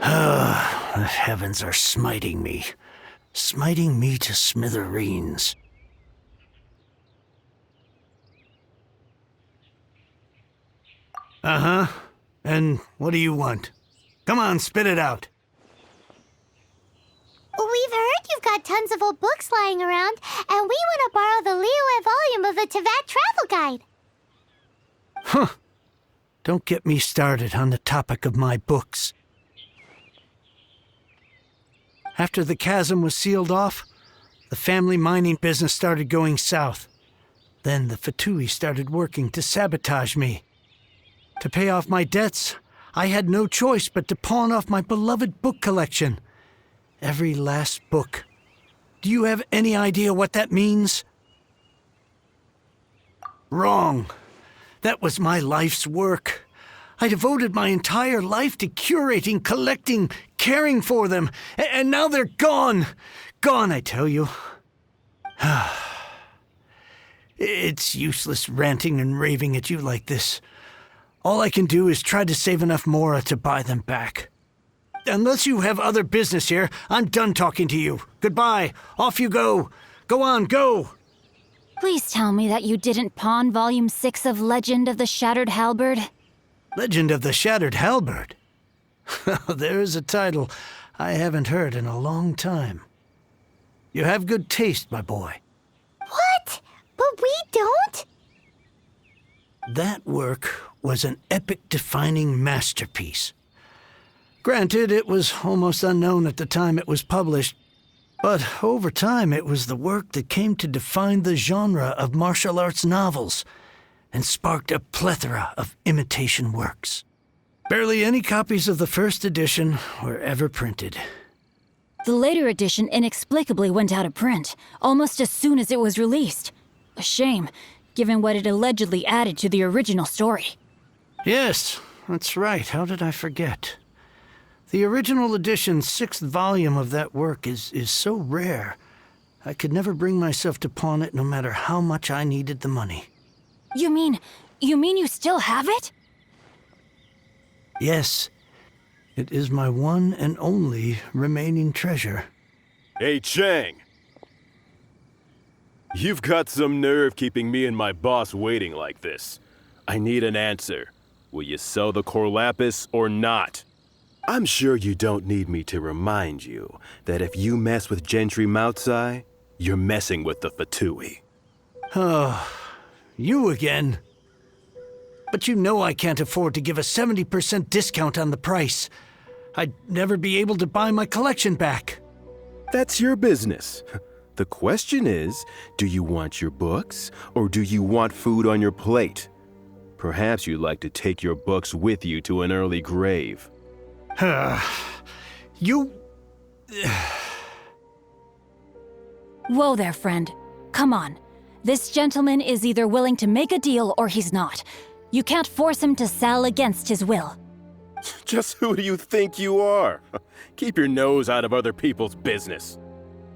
Ah, the heavens are smiting me to smithereens. Uh-huh. And what do you want? Come on, spit it out. We've heard you've got tons of old books lying around, and we want to borrow the Liyue volume of the Teyvat Travel Guide. Huh. Don't get me started on the topic of my books. After the chasm was sealed off, the family mining business started going south. Then the Fatui started working to sabotage me. To pay off my debts, I had no choice but to pawn off my beloved book collection. Every last book. Do you have any idea what that means? Wrong. That was my life's work. I devoted my entire life to curating, collecting, caring for them, and now they're gone. Gone, I tell you. It's useless ranting and raving at you like this. All I can do is try to save enough Mora to buy them back. Unless you have other business here, I'm done talking to you. Goodbye. Off you go. Go on, go. Please tell me that you didn't pawn Volume 6 of Legend of the Shattered Halberd. Legend of the Shattered Halberd? There's a title I haven't heard in a long time. You have good taste, my boy. What? But we don't? That work was an epic-defining masterpiece. Granted, it was almost unknown at the time it was published, but over time it was the work that came to define the genre of martial arts novels and sparked a plethora of imitation works. Barely any copies of the first edition were ever printed. The later edition inexplicably went out of print, almost as soon as it was released. A shame, given what it allegedly added to the original story. Yes, that's right. How did I forget? The original edition's 6th volume of that work is so rare, I could never bring myself to pawn it no matter how much I needed the money. You mean you still have it? Yes. It is my one and only remaining treasure. Hey, Chang! You've got some nerve keeping me and my boss waiting like this. I need an answer. Will you sell the core lapis or not? I'm sure you don't need me to remind you that if you mess with Gentry Moutsai, you're messing with the Fatui. Oh, you again. But you know I can't afford to give a 70% discount on the price. I'd never be able to buy my collection back. That's your business. The question is, do you want your books, or do you want food on your plate? Perhaps you'd like to take your books with you to an early grave. You... Whoa there, friend. Come on. This gentleman is either willing to make a deal or he's not. You can't force him to sell against his will. Just who do you think you are? Keep your nose out of other people's business.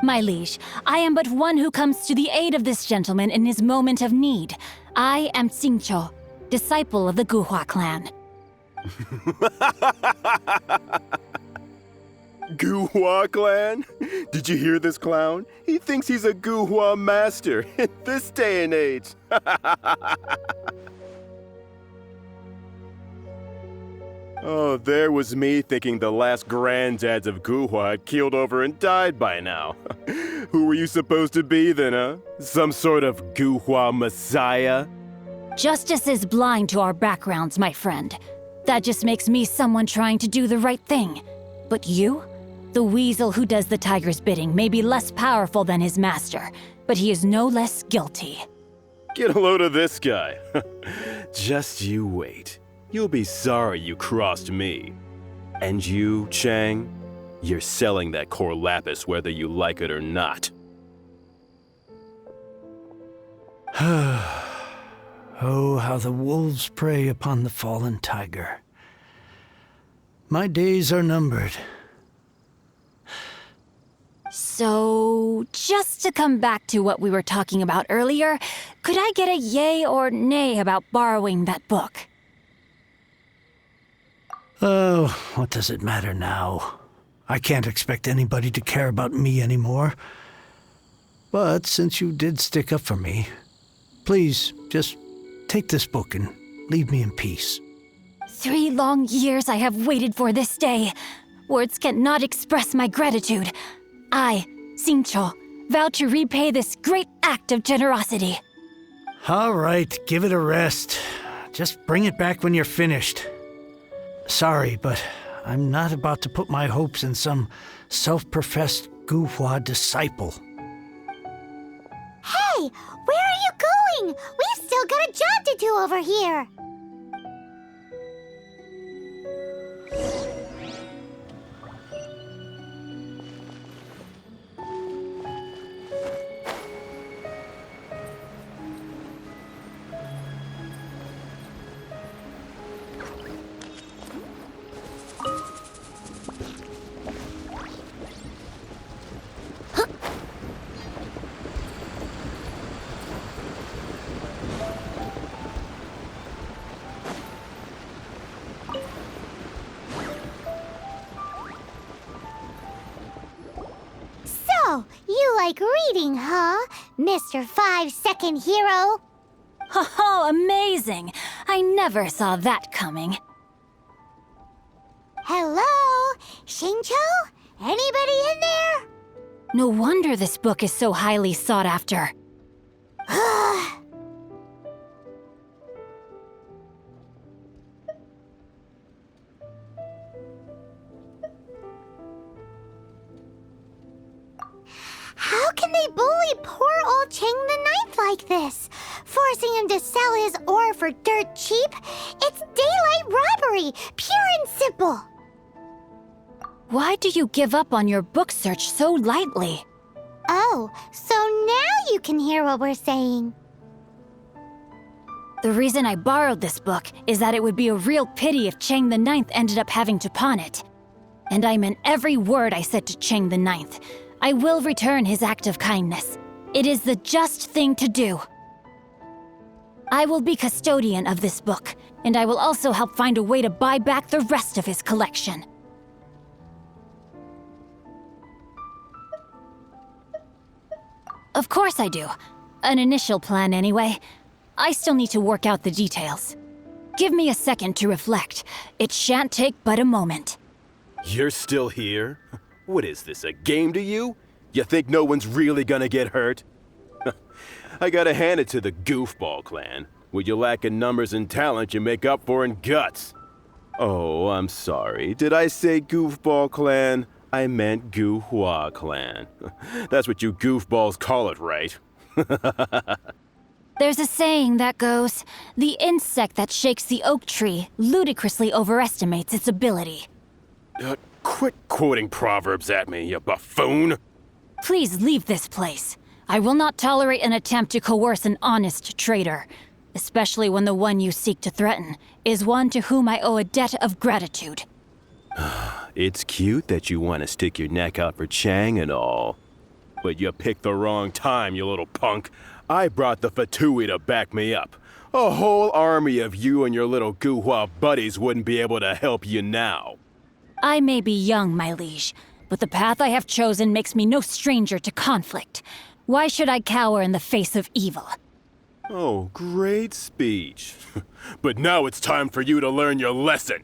My liege, I am but one who comes to the aid of this gentleman in his moment of need. I am Xingqiu, disciple of the Guhua clan. Guhua clan? Did you hear this clown? He thinks he's a Guhua master in this day and age. Oh, there was me thinking the last granddads of Guhua had keeled over and died by now. Who were you supposed to be then, huh? Some sort of Guhua messiah? Justice is blind to our backgrounds, my friend. That just makes me someone trying to do the right thing. But you? The weasel who does the tiger's bidding may be less powerful than his master, but he is no less guilty. Get a load of this guy. Just you wait. You'll be sorry you crossed me. And you, Chang, you're selling that core lapis whether you like it or not. Oh, how the wolves prey upon the fallen tiger. My days are numbered. So, just to come back to what we were talking about earlier, could I get a yay or nay about borrowing that book? Oh, what does it matter now? I can't expect anybody to care about me anymore. But since you did stick up for me, please just take this book and leave me in peace. 3 long years I have waited for this day. Words cannot express my gratitude. I, Xingqiu, vow to repay this great act of generosity. All right, give it a rest. Just bring it back when you're finished. Sorry, but I'm not about to put my hopes in some self-professed Guhua disciple. Hey, where are you going? We've still got a job to do over here. So, you like reading, huh, Mr. 5-second hero? Oh, amazing! I never saw that coming. Hello? Xingqiu? Anybody in there? No wonder this book is so highly sought after. How can they bully poor old Cheng the Ninth like this? Forcing him to sell his ore for dirt cheap? It's daylight robbery, pure and simple. Why do you give up on your book search so lightly? Oh, so now you can hear what we're saying. The reason I borrowed this book is that it would be a real pity if Cheng the Ninth ended up having to pawn it. And I meant every word I said to Cheng the Ninth. I will return his act of kindness. It is the just thing to do. I will be custodian of this book, and I will also help find a way to buy back the rest of his collection. Of course I do. An initial plan anyway. I still need to work out the details. Give me a second to reflect. It shan't take but a moment. You're still here? What is this, a game to you? You think no one's really gonna get hurt? I gotta hand it to the Goofball clan. What you lack in numbers and talent, you make up for in guts. Oh, I'm sorry. Did I say Goofball clan? I meant Guhua clan. That's what you goofballs call it, right? There's a saying that goes, the insect that shakes the oak tree ludicrously overestimates its ability. Quit quoting proverbs at me, you buffoon! Please leave this place. I will not tolerate an attempt to coerce an honest trader, especially when the one you seek to threaten is one to whom I owe a debt of gratitude. It's cute that you want to stick your neck out for Chang and all. But you picked the wrong time, you little punk. I brought the Fatui to back me up. A whole army of you and your little Guhua buddies wouldn't be able to help you now. I may be young, my liege, but the path I have chosen makes me no stranger to conflict. Why should I cower in the face of evil? Oh, great speech. But now it's time for you to learn your lesson.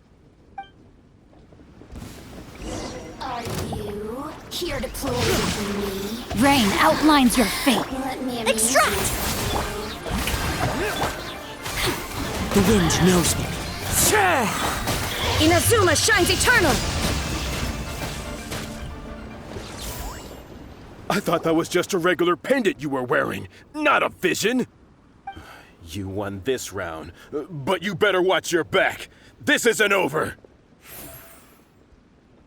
Are you here to play with me? Rain outlines your fate. Let me amuse Extract! The wind knows me. Inazuma shines eternal! I thought that was just a regular pendant you were wearing, not a vision. You won this round, but you better watch your back. This isn't over.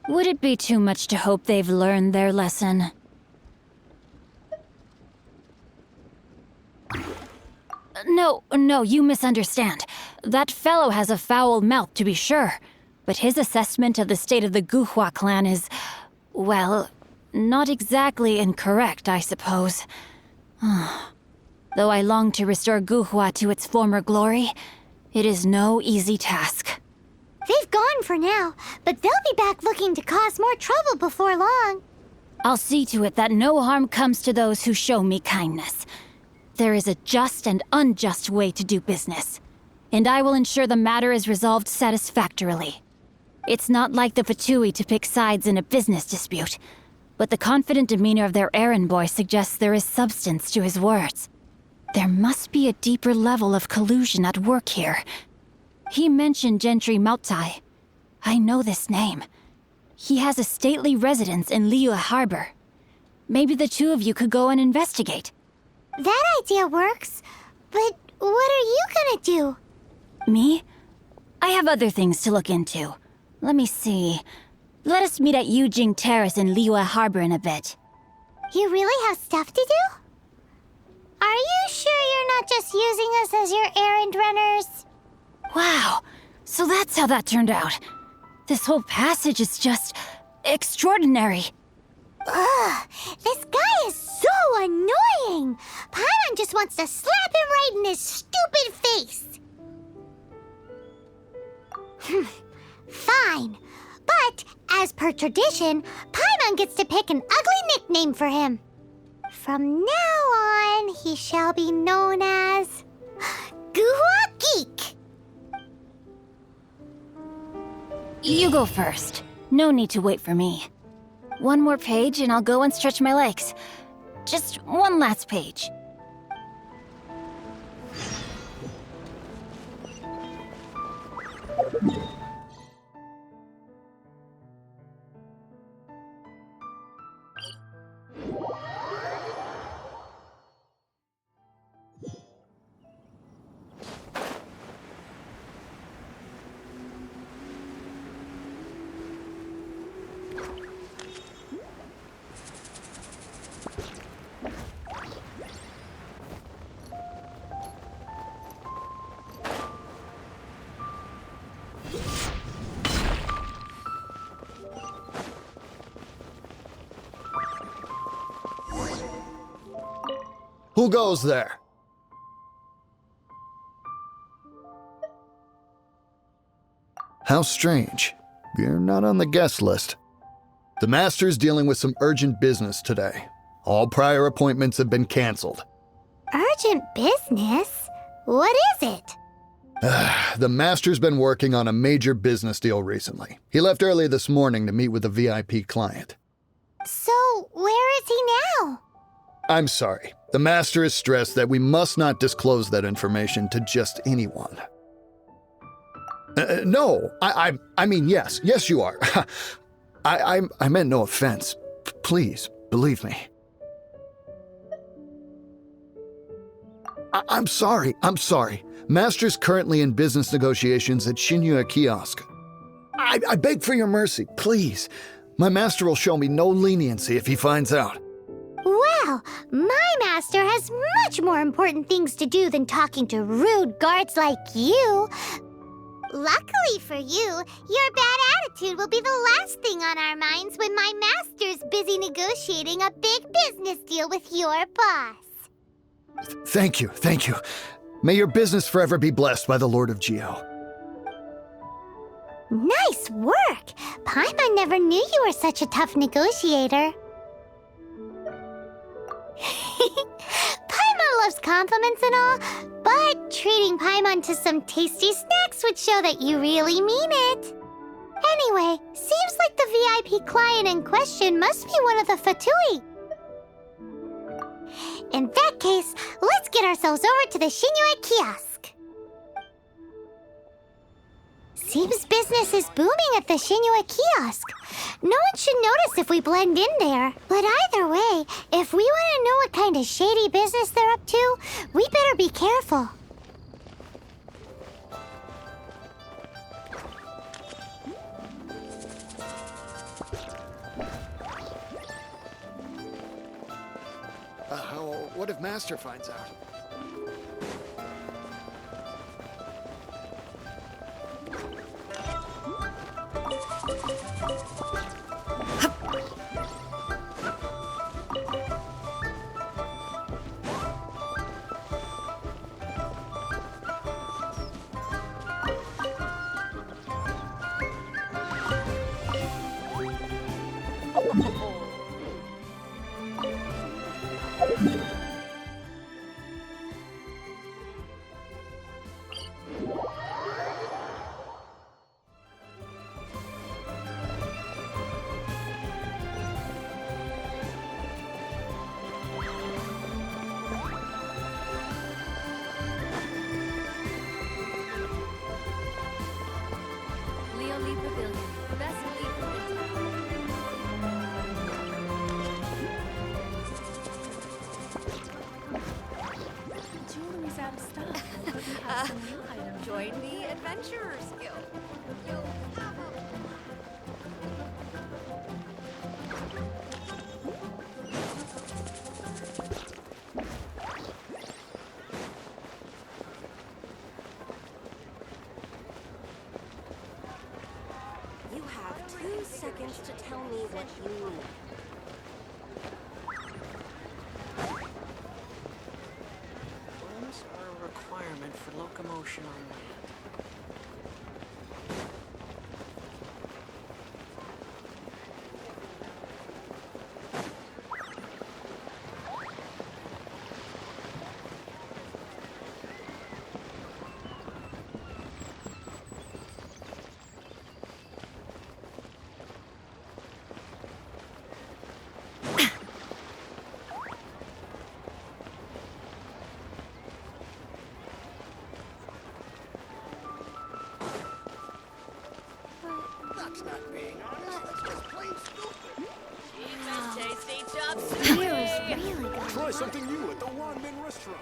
Would it be too much to hope they've learned their lesson? No, you misunderstand. That fellow has a foul mouth, to be sure. But his assessment of the state of the Guhua clan is, well, not exactly incorrect, I suppose. Though I long to restore Guhua to its former glory, it is no easy task. They've gone for now, but they'll be back looking to cause more trouble before long. I'll see to it that no harm comes to those who show me kindness. There is a just and unjust way to do business, and I will ensure the matter is resolved satisfactorily. It's not like the Fatui to pick sides in a business dispute, but the confident demeanor of their errand boy suggests there is substance to his words. There must be a deeper level of collusion at work here. He mentioned Gentry Mautai. I know this name. He has a stately residence in Liyue Harbor. Maybe the two of you could go and investigate. That idea works, but what are you gonna do? Me? I have other things to look into. Let me see. Let us meet at Yujing Terrace in Liyue Harbor in a bit. You really have stuff to do? Are you sure you're not just using us as your errand runners? Wow, so that's how that turned out. This whole passage is just extraordinary. Ugh, this guy is so annoying! Paimon just wants to slap him right in his stupid face! Fine, but as per tradition, Paimon gets to pick an ugly nickname for him. From now on, he shall be known as Guhua Geek. You go first. No need to wait for me. One more page and I'll go and stretch my legs. Just one last page. Who goes there? How strange. You're not on the guest list. The Master's dealing with some urgent business today. All prior appointments have been canceled. Urgent business? What is it? The Master's been working on a major business deal recently. He left early this morning to meet with a VIP client. So, where is he now? I'm sorry. The Master has stressed that we must not disclose that information to just anyone. No, I mean, yes, you are. I meant no offense. Please, believe me. I'm sorry. Master's currently in business negotiations at Shinya Kiosk. I beg for your mercy, please. My master will show me no leniency if he finds out. Well, my master has much more important things to do than talking to rude guards like you. Luckily for you, your bad attitude will be the last thing on our minds when my master's busy negotiating a big business deal with your boss. Thank you. May your business forever be blessed by the Lord of Geo. Nice work! Paimon never knew you were such a tough negotiator. Paimon loves compliments and all, but treating Paimon to some tasty snacks would show that you really mean it. Anyway, seems like the VIP client in question must be one of the Fatui. In that case, let's get ourselves over to the Shinya Kiosk. Seems business is booming at the Shinya Kiosk. No one should notice if we blend in there. But either way, if we want to know what kind of shady business they're up to, we better be careful. What if Master finds out? Adventurers Guild. You'll have a... You have 2 seconds to tell me what you need. Wings are a requirement for locomotion on land. Beer is really good. Try something new at the Wanmin restaurant.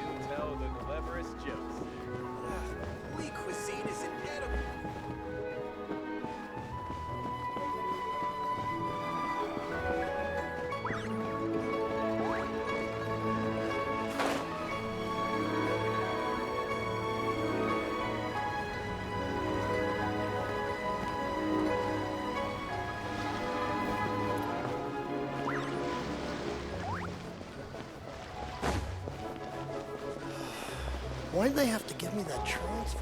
You tell the cleverest jokes. We cuisine is inedible. Why'd they have to give me that transfer?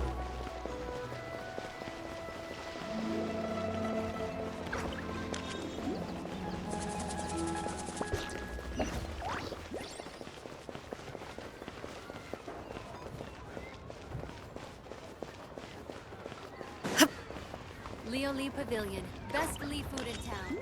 Leo Lee Pavilion. Best Lee food in town.